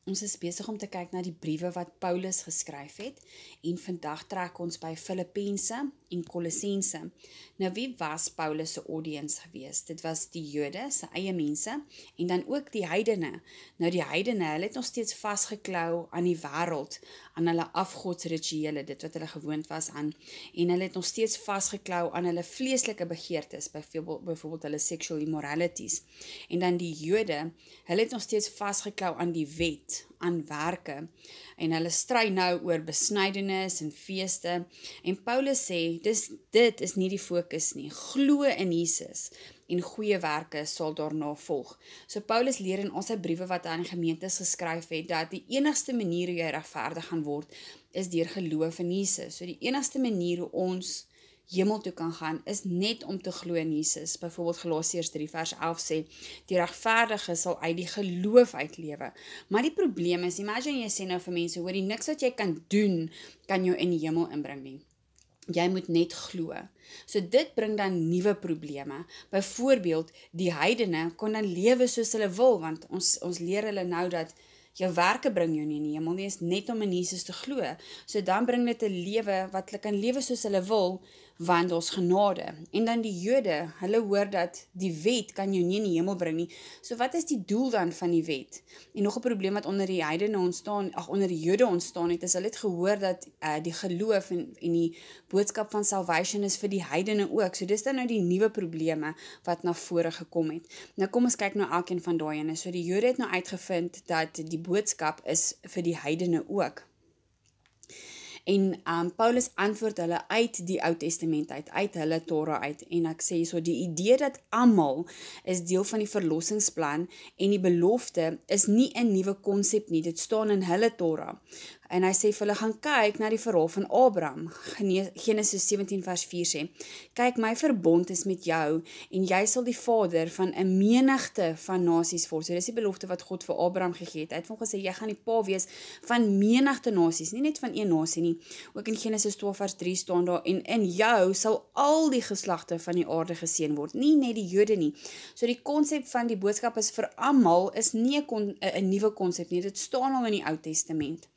Ons is besig om te kyk na die briewe wat Paulus geskryf het en vandag trek ons by Filippense en Kolossense. Nou wie was Paulus se audience gewees? Dit was die Jode, sy eie mense en dan ook die heidene. Nou die heidene, hulle het nog steeds vasgeklou aan die wêreld, aan hulle afgodsrituele, dit wat hulle gewoond was aan en hulle het nog steeds vasgeklou aan hulle vleeslike begeertes, byvoorbeeld hulle sexual immoralities. En dan die Jode, hulle het nog steeds vasgeklou aan die wet, aan werke en hulle stry nou oor besnydenis en feeste en Paulus sê dit is nie die fokus nie, glo in Jesus en goeie werke sal daarna volg. So Paulus leer in al sy briewe wat hy aan die gemeentes geskryf het dat die enigste manier hoe jy regverdig gaan word is deur geloof in Jesus. So die enigste manier hoe ons hemel toe kan gaan, is net om te glo in Jesus. Byvoorbeeld Galasiërs 3 vers 11 sê, die regverdige sal uit die geloof uitlewe. Maar die probleem is, imagine jy sê nou vir mense, hoor die niks wat jy kan doen, kan jou in die hemel inbring nie. Jy moet net glo. So dit bring dan nuwe probleme. Byvoorbeeld, die heidene kon dan lewe soos hulle wil, want ons leer hulle nou dat jou werke bring jou nie in die hemel nie, is net om in Jesus te glo. So dan bring dit 'n lewe wat hulle kan lewe soos hulle wil, want ons genade. En dan die Jode, hulle hoor dat die wet kan jou nie in die hemel bring nie. So wat is die doel dan van die wet? En nog 'n probleem wat onder die heidene onder die Jode ontstaan het, is hulle het gehoor dat die geloof en die boodskap van salvation is vir die heidene ook. So dis dan nou die nuwe probleme wat na vore gekom het. Nou kom ons kyk nou elkeen van daai ene. So die Jode het nou uitgevind dat die boodskap is vir die heidene ook. En Paulus antwoord hulle uit die Ou Testament uit hulle Torah uit. En ek sê so, die idee dat almal is deel van die verlossingsplan en die belofte is nie 'n nuwe konsep nie, dit staan in hulle Torah. En hy sê vir hulle, gaan kyk na die verhaal van Abraham. Genesis 17 vers 4 sê, kyk, my verbond is met jou, en jy sal die vader van 'n menigte van nasies word. So dis die belofte wat God vir Abraham gegee het. Hy het vir hom gesê, jy gaan die pa wees van menigte nasies, nie net van een nasie nie. Ook in Genesis 12 vers 3 staan daar, en in jou sal al die geslagte van die aarde geseën word, nie net die Jode nie. So die konsep van die boodskap is vir almal, is nie 'n nuwe konsep nie, dit staan al in die Ou Testament.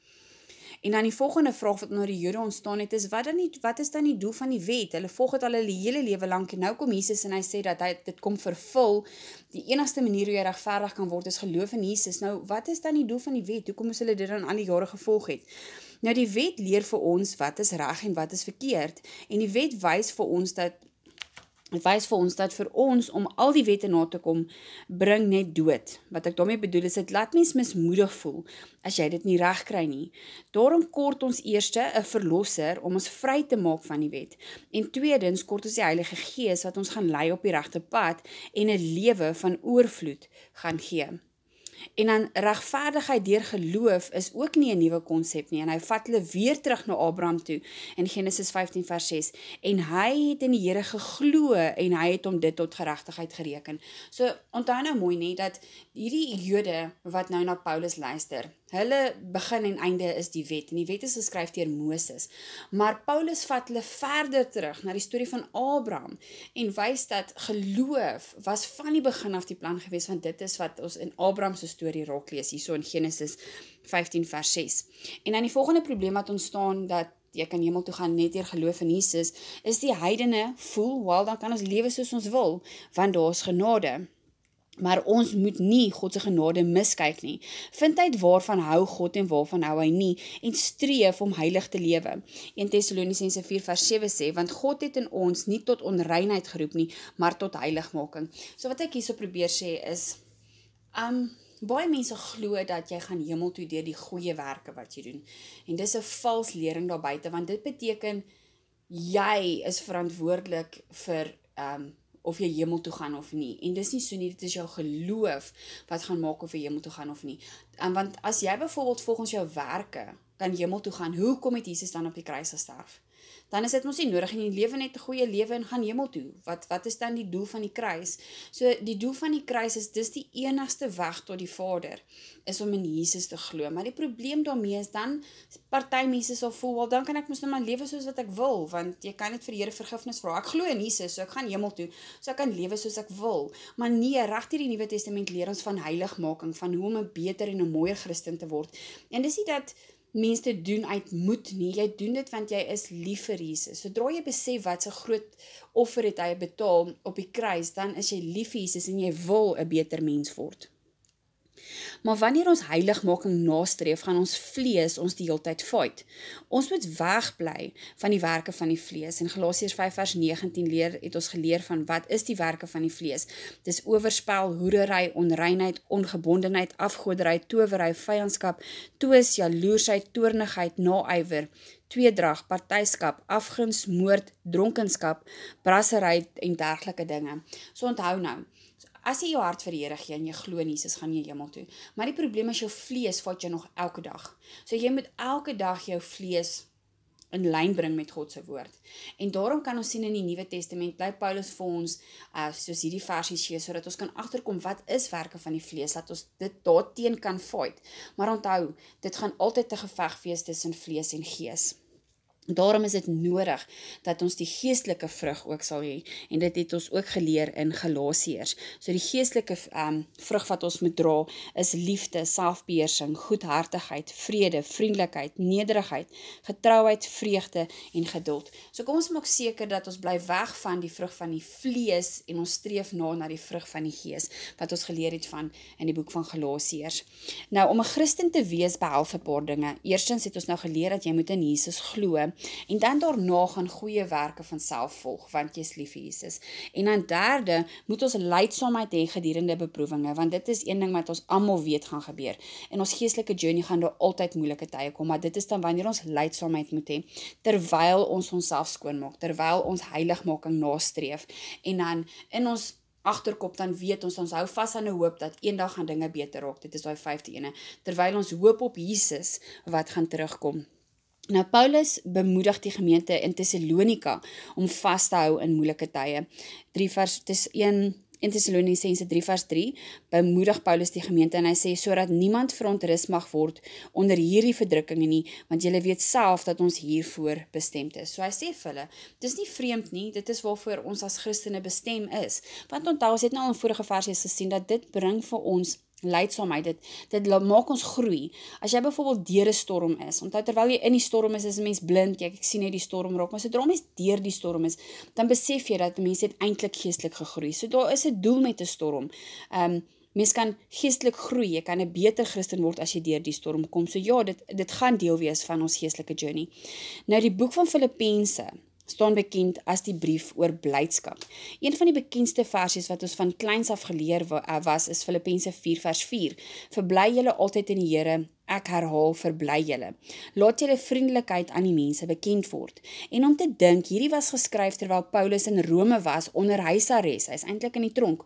En dan die volgende vraag wat onder die Jode ontstaan het, is wat is dan die doel van die wet? Hulle volg het al hulle hele lewe lank, en nou kom Jesus en hy sê dat dit kom vervul. Die enigste manier hoe jy regverdig kan word is geloof in Jesus. Nou, wat is dan die doel van die wet? Hoekom moes hulle dit dan al die jare gevolg het? Nou, die wet leer vir ons wat is reg en wat is verkeerd. En die wet wys vir ons dat vir ons om al die wette na te kom, bring net dood. Wat ek daarmee bedoel is, dit laat mens mismoedig voel, as jy dit nie reg kry nie. Daarom kort ons eerste 'n verlosser, om ons vry te maak van die wet. En tweedens kort ons die Heilige Gees, wat ons gaan lei op die regte pad, en 'n lewe van oorvloed gaan gee. En dan regverdigheid deur geloof is ook nie 'n nuwe konsep nie, en hy vat hulle weer terug na Abraham toe, in Genesis 15 vers 6, en hy het in die Here geglo, en hy het hom dit tot geregtigheid gereken. So, onthou nou mooi nie, dat hierdie Jode, wat nou na Paulus luister, hulle begin en einde is die wet, en die wet is geskryf deur Moses, maar Paulus vat hulle verder terug, na die storie van Abraham, en wys dat geloof was van die begin af die plan gewees, want dit is wat ons in Abraham se storie raak lees, hierso in Genesis 15 vers 6. En dan die volgende probleem wat ontstaan, dat jy kan hemel toe gaan net deur geloof in Jesus, is die heidene voel, wel, dan kan ons lewe soos ons wil, want daar is genade. Maar ons moet nie God se genade miskyk nie. Vind uit waarvan hou God en waarvan hou hy nie, en streef om heilig te lewe. 1 Tessalonisense 4 vers 7 sê, want God het in ons nie tot onreinheid geroep nie, maar tot heiligmaking. So wat ek hierso probeer sê is, baie mense glo dat jy gaan hemel toe deur die goeie werke wat jy doen. En dis 'n vals lering daar buite, want dit beteken jy is verantwoordelik vir of jy hemel toe gaan of nie. En dis nie so nie, dit is jou geloof wat gaan maak of jy hemel toe gaan of nie. Want as jy byvoorbeeld volgens jou werke kan hemel toe gaan, hoekom het Jesus dan op die kruis gesterf? dan is dit mos nie nodig en jy lewe net 'n goeie lewe en gaan hemel toe. Wat is dan die doel van die kruis? So die doel van die kruis is dis die enigste weg tot die Vader, is om in Jesus te glo. Maar die probleem daarmee is dan party mense sal voel, wel dan kan ek mos nou maar lewe soos wat ek wil, want jy kan net vir die Here vergifnis vra. Ek glo in Jesus, so ek gaan hemel toe, so ek kan lewe soos ek wil. Maar nee, reg deur die Nuwe Testament leer ons van heiligmaking, van hoe om 'n beter en 'n mooier Christen te word. En dis nie dat mense dit doen uit moed nie, jy doen dit want jy is lief vir Jesus. Sodra jy besef wat so groot offer het hy betaal op die kruis, dan is jy lief vir Jesus en jy wil 'n beter mens word. Maar wanneer ons heiligmaking nastreef, gaan ons vlees ons die heeltyd fight. Ons moet wegbly van die werke van die vlees. In Galasiërs 5 vers 19 het ons geleer van wat is die werke van die vlees. Dis oorspel, hoerery, onreinheid, ongebondenheid, afgoderry, towery, vyandskap, twis, jaloersheid, toornigheid, naaiwer, tweedrag, partyskap, afguns, moord, dronkenskap, brassery en dergelike dinge. So onthou nou, as jy jou hart vir die Here gee en jy glo in Jesus, gaan jy hemel toe. Maar die probleem is jou vlees vat jy nog elke dag. So jy moet elke dag jou vlees in lyn bring met God se woord. En daarom kan ons sien in die Nuwe Testament, bly Paulus vir ons soos hierdie versies gee, sodat ons kan agterkom wat is werke van die vlees, dat ons dit daarteen kan fight. Maar onthou, dit gaan altyd 'n geveg wees tussen vlees en gees. Daarom is dit nodig dat ons die geestelike vrug ook sal hê, en dit het ons ook geleer in Galasiërs. So die geestelike vrug wat ons moet dra is liefde, selfbeheersing, goedhartigheid, vrede, vriendelikheid, nederigheid, getrouheid, vreugde en geduld. So kom ons maak seker dat ons bly weg van die vrug van die vlees en ons streef na die vrug van die gees, wat ons geleer het van in die boek van Galasiërs. Nou, om 'n Christen te wees behels 'n paar dinge. Eerstens het ons nou geleer dat jy moet in Jesus glo, en dan daarna gaan goeie werke van self volg, want jy is lief vir Jesus. En dan derde, moet ons lydsaamheid hê gedurende beproewinge, want dit is een ding wat ons almal weet gaan gebeur. In ons geestelike journey gaan daar altyd moeilike tye kom, maar dit is dan wanneer ons lydsaamheid moet hê, terwyl ons onsself skoonmaak, terwyl ons heiligmaking nastreef, en dan in ons agterkop dan weet ons hou vas aan 'n hoop dat eendag gaan dinge beter raak. Dit is daai 5de ene, terwyl ons hoop op Jesus wat gaan terugkom. Nou, Paulus bemoedig die gemeente in Thessalonika om vas te hou in moeilike tye. 1 Thessalonisense 3 vers 3 bemoedig Paulus die gemeente en hy sê, sodat niemand verontrus mag word onder hierdie verdrukkinge nie, want julle weet self dat ons hiervoor bestemd is. So hy sê vir hulle, dis nie vreemd nie, dit is waarvoor ons as Christene bestem is. Want onthou, ons het nou in vorige versies gesien, dat dit bring vir ons lydsaamheid, dit maak ons groei. As jy byvoorbeeld deur 'n storm is, onthou terwyl jy in die storm is 'n mens blind, ek sien net die storm raak, maar sodra mens deur die storm is, dan besef jy dat mense het eintlik geestelik gegroei. So daar is 'n doel met 'n storm. Mens kan geestelik groei, jy kan 'n beter Christen word as jy deur die storm kom. So ja, dit gaan deel wees van ons geestelike journey. Nou die boek van Filippense staan bekend as die brief oor blydskap. Een van die bekendste versies wat ons van kleins af geleer was, is Filippense 4 vers 4. Verbly julle altyd in die Here, ek herhaal, verbly julle. Laat julle vriendelikheid aan die mense bekend word. En om te dink, hierdie was geskryf terwyl Paulus in Rome was onder huisarrest. Hy is eintlik in die tronk.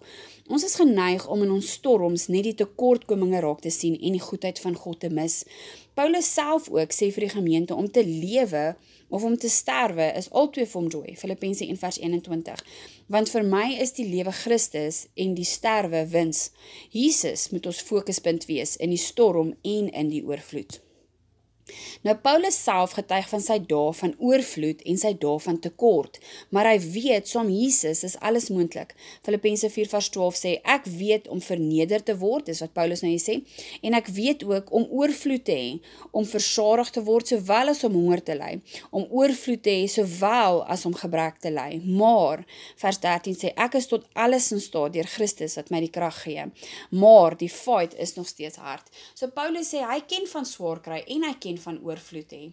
Ons is geneig om in ons storms net die tekortkominge raak te sien en die goedheid van God te mis. Paulus self ook sê vir die gemeente om te lewe of om te sterwe is albei vir hom joy. Filippense 1 vers 21. Want vir my is die lewe Christus en die sterwe wins. Jesus moet ons fokuspunt wees in die storm en in die oorvloed. Nou Paulus self getuig van sy dae van oorvloed en sy dae van tekort, maar hy weet saam Jesus is alles moontlik. Filippense 4 vers 12 sê, ek weet om verneder te word, dis wat Paulus nou hier sê, en ek weet ook om oorvloed te hê, om versadig te word sowel as om honger te ly, om oorvloed te hê sowel as om gebrek te ly. Maar vers 13 sê, ek is tot alles in staat deur Christus wat my die krag gee. Maar die fight is nog steeds hard. So Paulus sê hy ken van swaar kry en hy ken van oorvloed hê.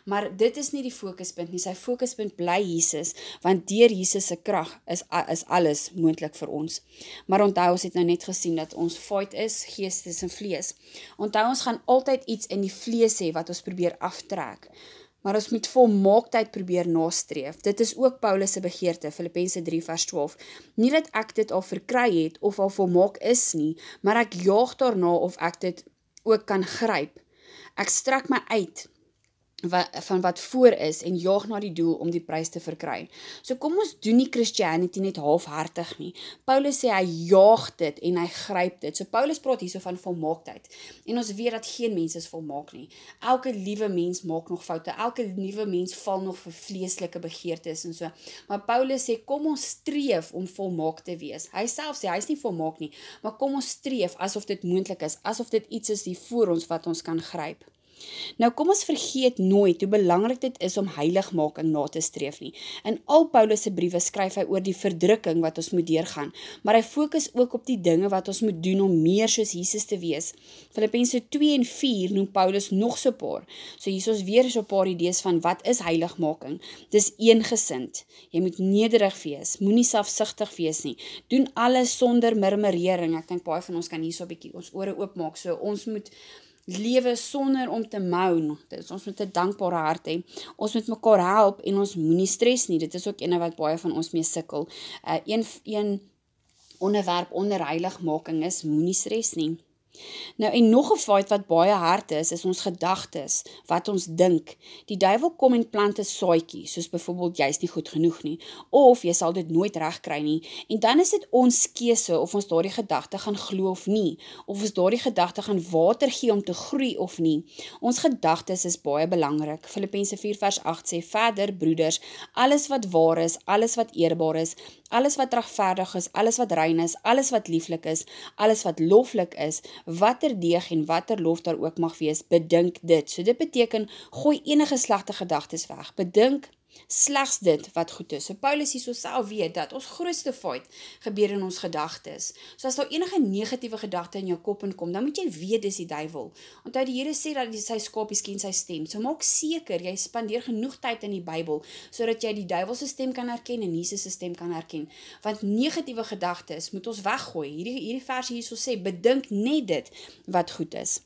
Maar dit is nie die fokuspunt nie. Sy fokuspunt bly Jesus, want deur Jesus se krag is alles moontlik vir ons. Maar onthou, ons het nou net gesien dat ons fight is geestes en vlees. Onthou, ons gaan altyd iets in die vlees hê wat ons probeer aftrek. Maar ons moet volmaaktheid probeer nastreef. Dit is ook Paulus se begeerte, Filippense 3 vers 12. Nie dat ek dit al verkry het of al volmaak is nie, maar ek jaag daarna of ek dit ook kan gryp. Ek strek my uit van wat voor is en jaag na die doel om die prys te verkry. So kom ons doen nie Christianity net halfhartig nie. Paulus sê hy jaag dit en hy gryp dit. So Paulus praat hierso van volmaaktheid. En ons weet dat geen mens is volmaak nie. Elke liewe mens maak nog foute. Elke liewe mens val nog vir vleeslike begeertes en so. Maar Paulus sê kom ons streef om volmaak te wees. Hy self sê hy is nie volmaak nie, maar kom ons streef asof dit moontlik is, asof dit iets is hier voor ons wat ons kan gryp. Nou kom ons vergeet nooit hoe belangrik dit is om heiligmaking na te streef nie. In al Paulus se briewe skryf hy oor die verdrukking wat ons moet deurgaan, maar hy fokus ook op die dinge wat ons moet doen om meer soos Jesus te wees. Filippense 2 en 4 noem Paulus nog so 'n paar. So hier is ons weer so 'n paar idees van wat is heiligmaking. Dis eengesind. Jy moet nederig wees, moenie selfsugtig wees nie. Doen alles sonder murmurering. Ek dink baie van ons kan hierso 'n bietjie ons ore oopmaak. So ons moet lewe sonder om te moan. Ons moet 'n dankbare hart hê. Ons moet mekaar help en ons moenie stres nie. Dit is ook ene wat baie van ons mee sukkel. Een onderwerp onder heiligmaking is moenie stres nie. Nou en nog 'n feit wat baie hard is ons gedagtes, wat ons dink. Die duiwel kom en plant 'n saadjie, soos byvoorbeeld jy's nie goed genoeg nie, of jy sal dit nooit regkry nie, en dan is dit ons keuse of ons daardie gedagte gaan glo of nie, of ons daardie gedagte gaan water gee om te groei of nie. Ons gedagtes is baie belangrik. Filippense 4 vers 8 sê verder, broeders, alles wat waar is, alles wat eerbaar is, alles wat regverdig is, alles wat rein is, alles wat lieflik is, alles wat loflik is, watter deeg en watter lof daar ook mag wees, bedink dit. So dit beteken, gooi enige slegte gedagtes weg. Bedink slegs dit wat goed is. So Paulus hierso self weet dat ons grootste fout gebeur in ons gedagtes. So as daar enige negatiewe gedagte in jou kop inkom, dan moet jy weet dis die duiwel. Onthou die Here sê dat sy skapies ken sy stem. So maak seker jy spandeer genoeg tyd in die Bybel sodat jy die duiwel se stem kan herken en Jesus se stem kan herken. Want negatiewe gedagtes moet ons weggooi. Hierdie vers hierso sê bedink net dit wat goed is.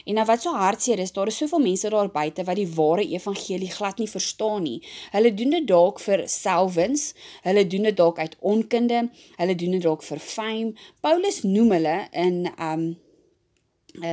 En nou wat so hartseer is, daar is soveel mense daar buite wat die ware evangelie glad nie verstaan nie. Hulle doen dit dalk vir selfwins, hulle doen dit dalk uit onkunde, hulle doen dit dalk vir fame. Paulus noem hulle in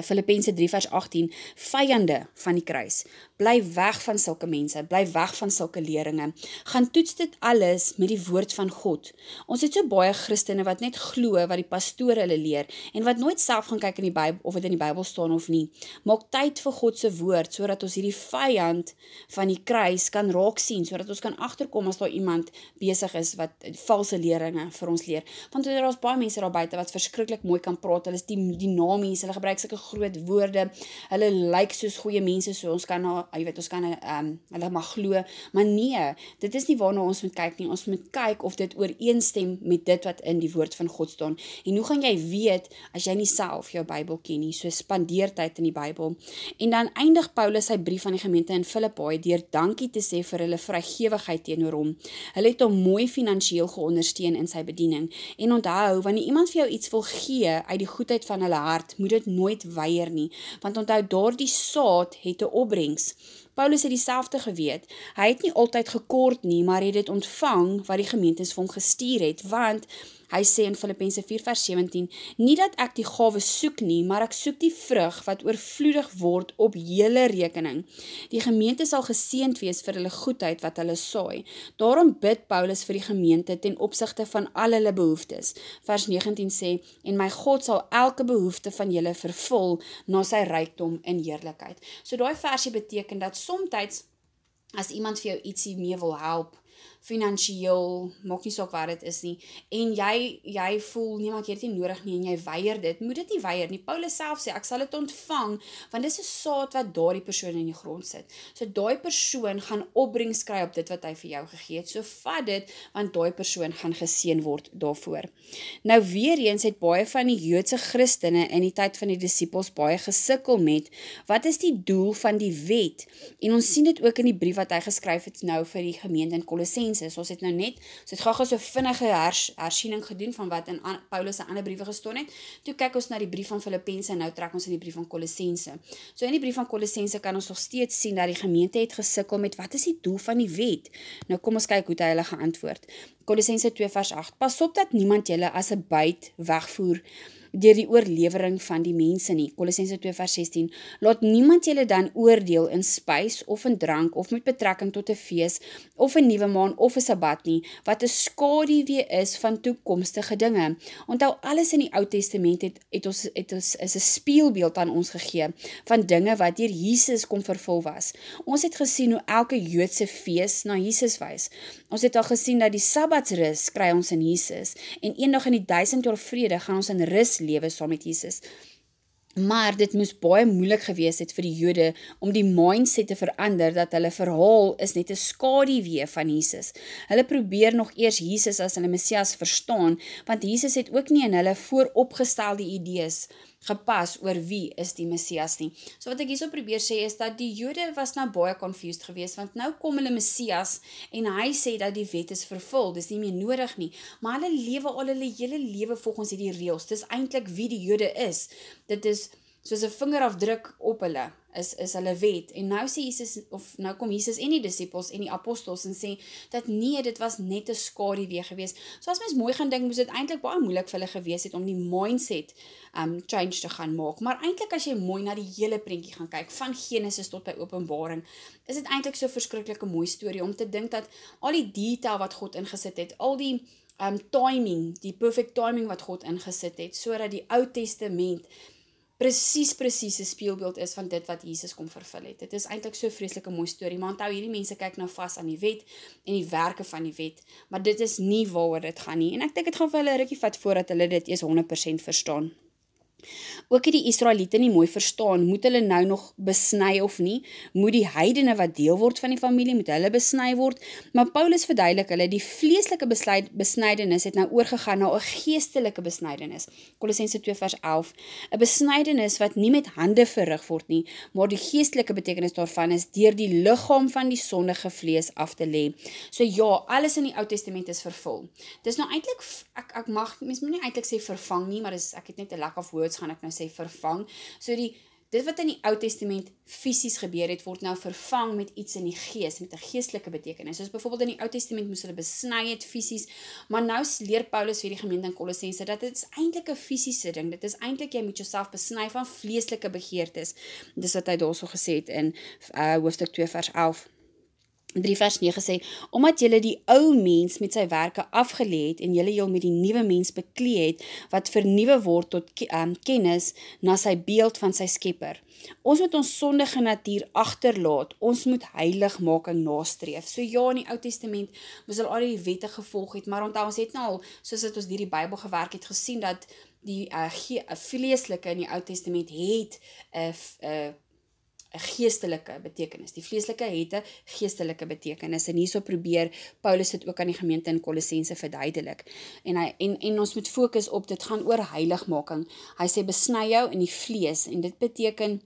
Filippense 3 vers 18, vyande van die kruis. Bly weg van sulke mense, bly weg van sulke leringe. Gaan toets dit alles met die woord van God. Ons het so baie Christene wat net glo wat die pastoor hulle leer, en wat nooit self gaan kyk in die Bybel, of dit in die Bybel staan of nie. Maak tyd vir God se woord, sodat ons hierdie vyand van die kruis kan raak sien, sodat ons kan agterkom as daar iemand besig is wat valse leringe vir ons leer. Want daar is baie mense daar buite wat verskriklik mooi kan praat, hulle is die namies, hulle gebruik sulke groot woorde, hulle lyk soos goeie mense, so ons kan ons kan hulle mag glo, maar nee, dit is nie waarna ons moet kyk nie. Ons moet kyk of dit ooreenstem met dit wat in die woord van God staan. En hoe gaan jy weet as jy nie self jou Bybel ken nie? So spandeer tyd in die Bybel. En dan eindig Paulus sy brief aan die gemeente in Filippi deur dankie te sê vir hulle vrygewigheid teenoor hom. Hulle het hom mooi finansiëel geondersteun in sy bediening. En onthou, wanneer iemand vir jou iets wil gee uit die goedheid van hulle hart, moet dit nooit weier nie, want onthou daardie saad het 'n opbrengs. Paulus het dieselfde geweet. Hy het nie altyd gekort nie, maar het dit ontvang wat die gemeentes vir hom gestuur het, want hy sê in Filippense 4 vers 17, nie dat ek die gawe soek nie, maar ek soek die vrug wat oorvloedig word op julle rekening. Die gemeente sal geseënd wees vir hulle goedheid wat hulle saai. Daarom bid Paulus vir die gemeente ten opsigte van al hulle behoeftes. Vers 19 sê, en my God sal elke behoefte van julle vervul na sy rykdom in heerlikheid. So daai versie beteken dat somtyds as iemand vir jou ietsie mee wil help, finansieel, maak nie saak wat dit is nie, en jy voel, nee, maar ek het dit nie nodig nie, en jy weier dit, moet dit nie weier nie. Paulus self sê, ek sal dit ontvang, want dis 'n saad wat daardie persoon in die grond sit. So daai persoon gaan opbrengs kry op dit wat hy vir jou gegee het. So vat dit, want daai persoon gaan geseën word daarvoor. Nou weer eens het baie van die Joodse Christene in die tyd van die disippels baie gesukkel met, wat is die doel van die wet? En ons sien dit ook in die brief wat hy geskryf het nou vir die gemeente in Kolossense. Ons het nou net, ons het gou so vinnige hersiening gedoen van wat in Paulus se ander briewe gestaan het. Toe kyk ons na die brief van Filippense en nou trek ons in die brief van Kolossense. So in die brief van Kolossense kan ons nog steeds sien dat die gemeente het gesukkel met wat is die doel van die wet? Nou kom ons kyk hoe hy hulle geantwoord. Kolossense 2 vers 8. Pas op dat niemand julle as 'n buit wegvoer deur die oorlewering van die mense nie. Kolossense 2 vers 16. Laat niemand julle dan oordeel in spys of in drank of met betrekking tot 'n fees of 'n nuwe maan of 'n Sabbat nie, wat 'n skaduwee is van toekomstige dinge. Onthou, alles in die Ou Testament is 'n spieelbeeld aan ons gegee van dinge wat deur Jesus kom vervul was. Ons het gesien hoe elke Joodse fees na Jesus wys. Ons het al gesien dat die Sabbatsrus kry ons in Jesus en eendag in die 1000 jaar vrede gaan ons in rus lewe saam met Jesus. Maar dit moes baie moeilik gewees het vir die Jode om die mindset te verander dat hulle verhaal is net 'n skaduwee van Jesus. Hulle probeer nog eers Jesus as hulle Messias verstaan, want Jesus het ook nie in hulle vooropgestelde idees gepas oor wie is die Messias nie. So wat ek hierso probeer sê is dat die Jode was nou baie confused geweest, want nou kom hulle Messias en hy sê dat die wet is vervul, dis nie meer nodig nie, maar hulle lewe al hulle hele lewe volgens hierdie reëls. Dis eintlik wie die Jode is. Dit is soos 'n vingerafdruk op hulle, is hulle wet. En nou sê Jesus, of nou kom Jesus en die disippels en die apostels en sê, dat nee, dit was net 'n skaduwee gewees. So as mens mooi gaan dink, moes dit eintlik baie moeilik vir hulle gewees het om die mindset change te gaan maak. Maar eintlik as jy mooi na die hele prentjie gaan kyk, van Genesis tot by Openbaring, is dit eintlik so 'n verskriklike mooi storie, om te dink dat al die detail wat God ingesit het, al die timing, die perfect timing wat God ingesit het, sodat die Ou Testament presies 'n spieelbeeld is van dit wat Jesus kom vervul het. Dit is eintlik so 'n vreeslike mooi storie, maar onthou, hierdie mense kyk nou vas aan die wet en die werke van die wet, maar dit is nie waaroor dit gaan nie, en ek dink dit gaan vir hulle 'n rukkie vat voordat hulle dit eers 100% verstaan. Ook het die Israeliete nie mooi verstaan, moet hulle nou nog besny of nie, moet die heidene wat deel word van die familie, moet hulle besny word, maar Paulus verduidelik hulle, die vleeslike besnydenis het nou oorgegaan na 'n geestelike besnydenis. Kolossense 2 vers 11, 'n besnydenis wat nie met hande verrig word nie, maar die geestelike betekenis daarvan is deur die liggaam van die sondige vlees af te lê. So ja, alles in die Ou Testament is vervul. Dis nou eintlik, mens moet nie eintlik sê vervang nie, maar ek het net 'n lack of words, gaan ek nou sê vervang. So dit wat in die Ou Testament fisies gebeur het, word nou vervang met iets in die gees, met 'n geestelike betekenis. Soos byvoorbeeld in die Ou Testament moes hulle besny het fisies, maar nou leer Paulus vir die gemeente in Kolossense dat dit is eintlik 'n fisiese ding. Dit is eintlik jy moet jouself besny van vleeslike begeertes. Dis wat hy daarso gesê het in hoofstuk 2 vers 11. 3 vers 9 sê, omdat julle die ou mens met sy werke afgelê het en julle met die nuwe mens beklee het, wat vernuwe word tot kennis na sy beeld van sy skepper. Ons moet ons sondige natuur agterlaat, ons moet heiligmaking nastreef. So ja, in die Ou Testament moes hulle al die wette gevolg het, maar onthou, ons het nou al, soos dit ons deur die Bybel gewerk het, gesien dat die vleeslike in die Ou Testament het 'n geestelike betekenis. Die vleeslike het 'n geestelike betekenis, en hierso probeer Paulus dit ook aan die gemeente in Kolossense verduidelik. En ons moet fokus op, dit gaan oor heiligmaking. Hy sê besny jou in die vlees, en dit beteken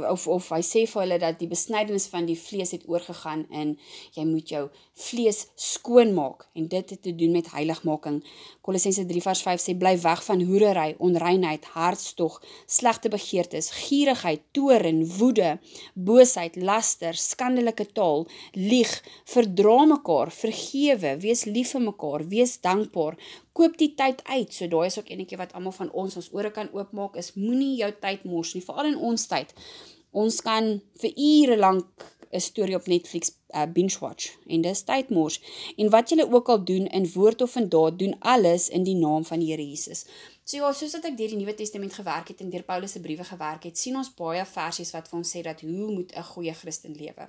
of hy sê vir hulle dat die besnydenis van die vlees het oorgegaan en jy moet jou vlees skoonmaak, en dit het te doen met heiligmaking. Kolossense 3 vers 5 sê, bly weg van hoerery, onreinheid, hartstog, slegte begeertes, gierigheid, toorn, woede, boosheid, laster, skandelike taal, lieg, verdra mekaar, vergewe, wees lief vir mekaar, wees dankbaar, koop die tyd uit. So daai is ook enetjie wat almal van ons ore kan oopmaak, is moenie jou tyd mors nie, veral in ons tyd. Ons kan vir ure lank 'n storie op Netflix binge watch, en dis tyd mors. En wat julle ook al doen, in woord of in daad, doen alles in die naam van die Here Jesus. So ja, soos dat ek deur die Nuwe Testament gewerk het en deur Paulus se briewe gewerk het, sien ons baie versies wat vir ons sê dat hoe moet 'n goeie Christen lewe.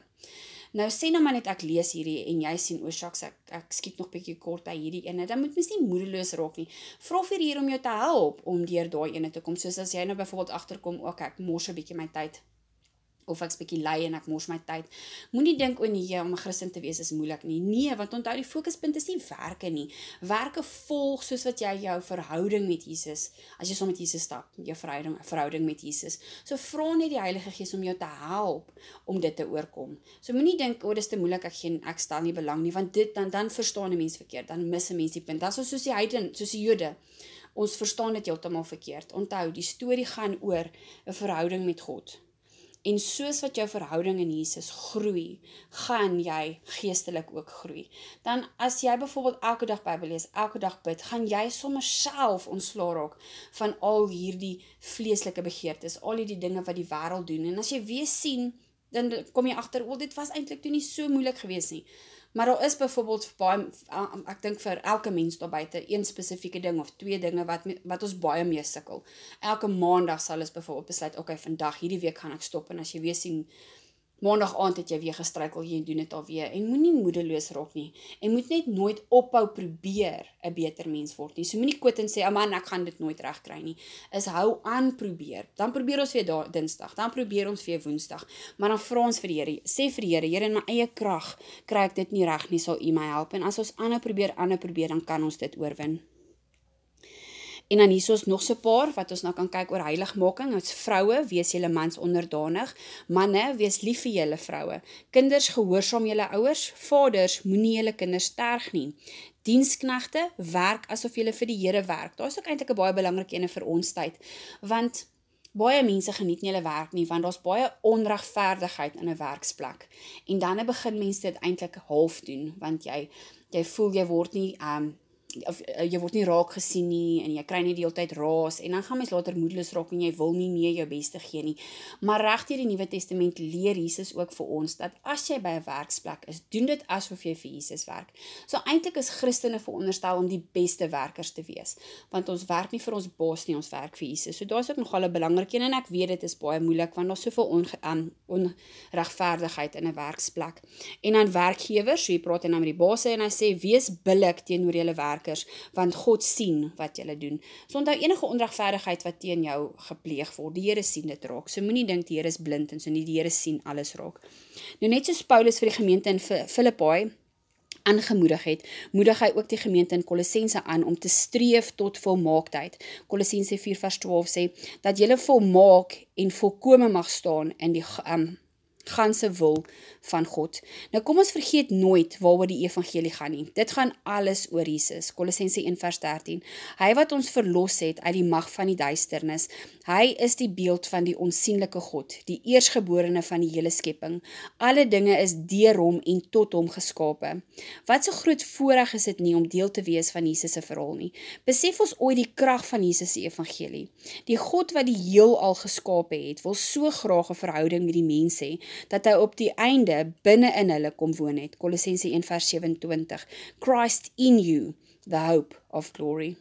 Nou sê nou maar net ek lees hierdie en jy sien, o shucks, ek skiet nog bietjie kort by hierdie ene, dan moet mens nie moedeloos raak nie. Vra vir hier om jou te help om deur daai ene te kom, soos as jy nou byvoorbeeld agterkom, ok, ek mors 'n bietjie my tyd, of ek's bietjie lui en ek mors my tyd. Moenie dink, o nee, om 'n Christen te wees is moeilik nie. Nee, want onthou, die fokuspunt is nie werke nie. Werke volg soos wat jy jou verhouding met Jesus, as jy saam met Jesus stap, jou verhouding met Jesus. So vra net die Heilige Gees om jou te help om dit te oorkom. So moenie dink, o dis te moeilik, ek stel nie belang nie, want dit dan verstaan 'n mens verkeerd, dan mis 'n mens die punt. Dat is soos die heiden, soos die Jode. Ons verstaan dit heeltemal verkeerd. Onthou, die storie gaan oor 'n verhouding met God. En soos wat jou verhouding in Jesus groei, gaan jy geestelik ook groei. Dan as jy byvoorbeeld elke dag Bybel lees, elke dag bid, gaan jy sommer self ontslae raak van al hierdie vleeslike begeertes, al hierdie dinge wat die wêreld doen. En as jy weer sien, dan kom jy agter, dit was eintlik toe nie so moeilik geweest nie. Maar daar is byvoorbeeld baie, ek dink vir elke mens daar buite, een spesifieke ding of twee dinge wat ons baie mee sukkel. Elke maandag sal ons byvoorbeeld besluit, okay, vandag, hierdie week gaan ek stop, en as jy weer sien, maandag aand het jy weer gestruikel, jy doen dit alweer, en moenie moedeloos raak nie, en moet net nooit ophou probeer 'n beter mens word nie. So moenie quit en sê, man, ek gaan dit nooit regkry nie. Is hou aan probeer. Dan probeer ons weer Dinsdag, dan probeer ons weer Woensdag, maar dan vra ons vir die Here, sê vir die Here, Here, in my eie krag kry ek dit nie reg nie, sal U my help. En as ons aanhou probeer, dan kan ons dit oorwin. En dan hier is ons nog so 'n paar, wat ons nou kan kyk oor heiligmaking. Ons vroue, wees julle mans onderdanig. Manne, wees lief vir julle vroue. Kinders, gehoorsaam julle ouers. Vaders, moenie julle kinders terg nie. Diensknegte, werk asof julle vir die Here werk. Daar is ook eintlik 'n baie belangrike ene vir ons tyd, want baie mense geniet nie hulle werk nie, want daar's baie onregverdigheid in 'n werksplek. En dan begin mense dit eintlik half doen, want jy voel jy word nie jy word nie raak gesien nie, en jy kry nie die hele tyd raas, en dan gaan mens later moedeloos raak, en jy wil nie meer jou beste gee nie. Maar reg deur die Nuwe Testament leer Jesus ook vir ons, dat as jy by 'n werksplek is, doen dit asof jy vir Jesus werk. So eintlik is Christene veronderstel om die beste werkers te wees, want ons werk nie vir ons baas nie, ons werk vir Jesus. So daar is ook nogal 'n belangrike een, en ek weet dit is baie moeilik, want daar's soveel onregverdigheid in 'n werksplek. En dan werkgewers, so jy praat nou met die baas, en hy sê, wees billik teenoor julle werkers, want God sien wat julle doen. So onthou, enige onregverdigheid wat teen jou gepleeg word, die Here sien dit raak. So moenie dink die Here is blind, en so nie, die Here sien alles raak. Nou net soos Paulus vir die gemeente in Filippi aangemoedig het, moedig hy ook die gemeente in Kolossense aan om te streef tot volmaaktheid. Kolossense 4:12 sê, dat julle volmaak en volkome mag staan in die ganse wil van God. Nou kom ons vergeet nooit waaroor die evangelie gaan nie. Dit gaan alles oor Jesus. Kolossense 1:13. Hy wat ons verlos het uit die mag van die duisternis. Hy is die beeld van die onsienlike God, die eersgeborene van die hele skepping. Alle dinge is deur hom en tot hom geskape. Wat so groot voorreg is dit nie om deel te wees van Jesus se verhaal nie. Besef ons ooit die krag van Jesus se evangelie. Die God wat die heelal geskape het, wil so graag 'n verhouding met die mense hê, dat hy op die einde binne in hulle kom woon het. Kolossense 1:27. Christ in you, the hope of glory.